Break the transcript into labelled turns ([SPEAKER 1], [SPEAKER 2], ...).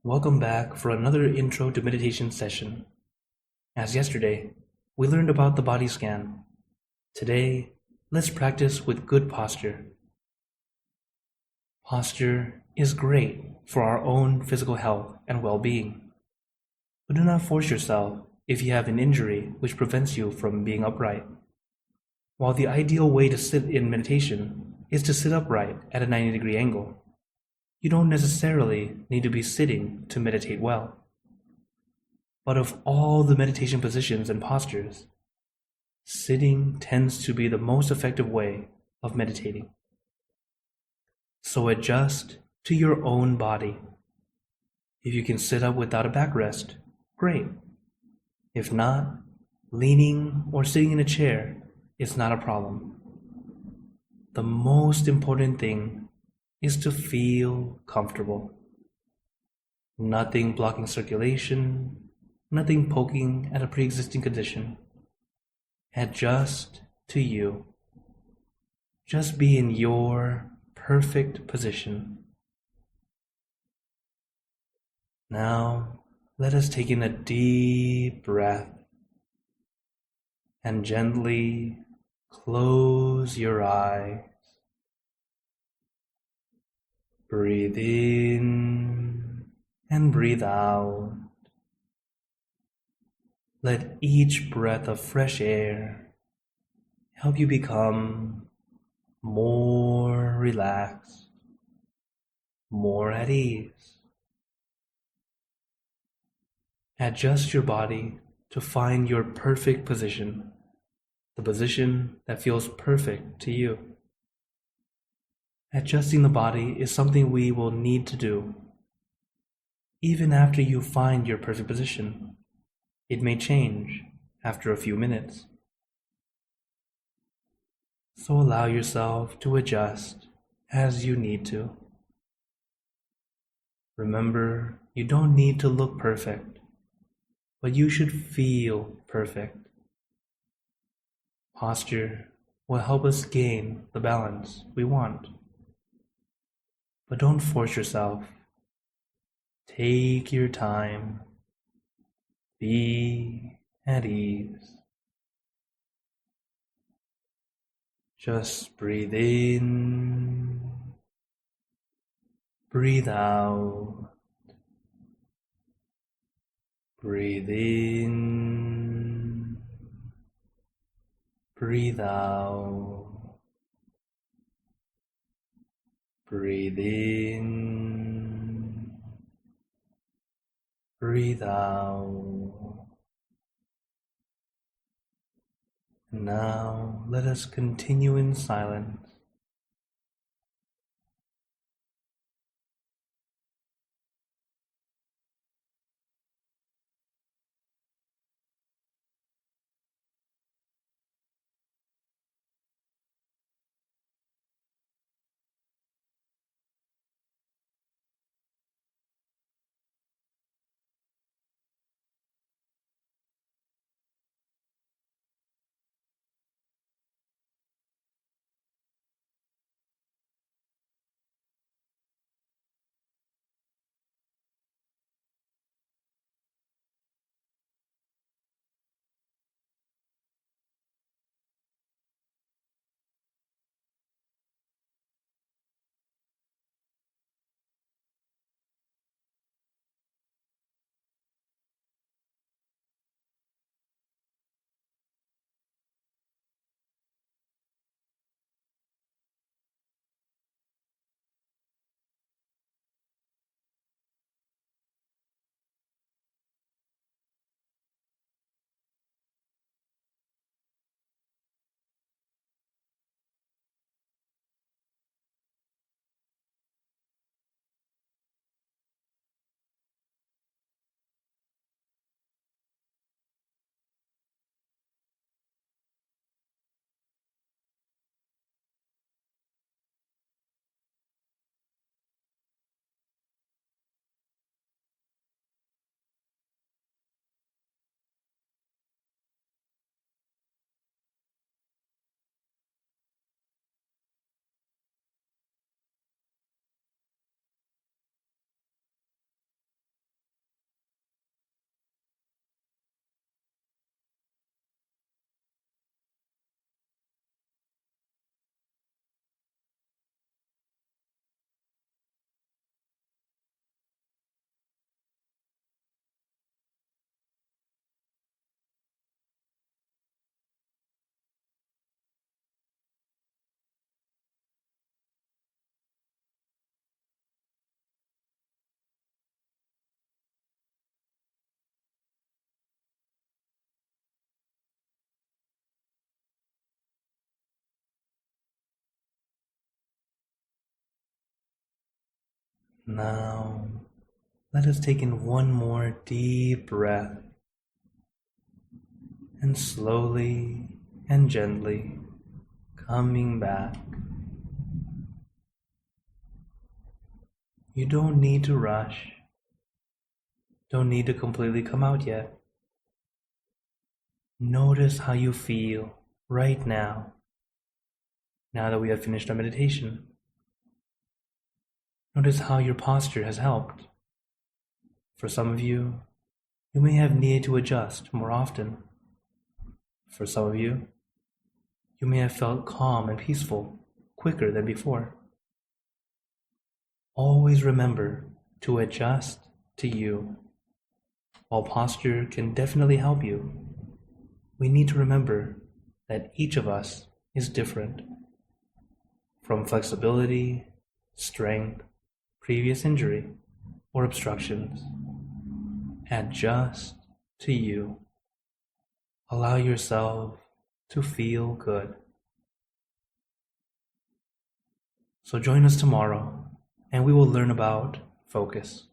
[SPEAKER 1] Welcome back for another Intro to Meditation session. As yesterday, we learned about the body scan. Today, let's practice with good posture. Posture is great for our own physical health and well-being. But do not force yourself if you have an injury which prevents you from being upright. While the ideal way to sit in meditation is to sit upright at a 90-degree angle, you don't necessarily need to be sitting to meditate well. But of all the meditation positions and postures, sitting tends to be the most effective way of meditating. So adjust to your own body. If you can sit up without a backrest, great. If not, leaning or sitting in a chair is not a problem. The most important thing is to feel comfortable. Nothing blocking circulation, nothing poking at a pre-existing condition. Adjust to you. Just be in your perfect position. Now, let us take in a deep breath and gently close your eyes. Breathe in and breathe out. Let each breath of fresh air help you become more relaxed, more at ease. Adjust your body to find your perfect position, the position that feels perfect to you. Adjusting the body is something we will need to do. Even after you find your perfect position, it may change after a few minutes. So allow yourself to adjust as you need to. Remember, you don't need to look perfect, but you should feel perfect. Posture will help us gain the balance we want. But don't force yourself. Take your time. Be at ease. Just breathe in, breathe out. Breathe in, breathe out. Breathe in, breathe out. Now let us continue in silence. Now, let us take in one more deep breath and slowly and gently coming back. You don't need to rush. Don't need to completely come out yet. Notice how you feel right now that we have finished our meditation. Notice how your posture has helped. For some of you, you may have needed to adjust more often. For some of you, you may have felt calm and peaceful quicker than before. Always remember to adjust to you. While posture can definitely help you, we need to remember that each of us is different. From flexibility, strength, previous injury, or obstructions, adjust to you. Allow yourself to feel good. So join us tomorrow, and we will learn about focus.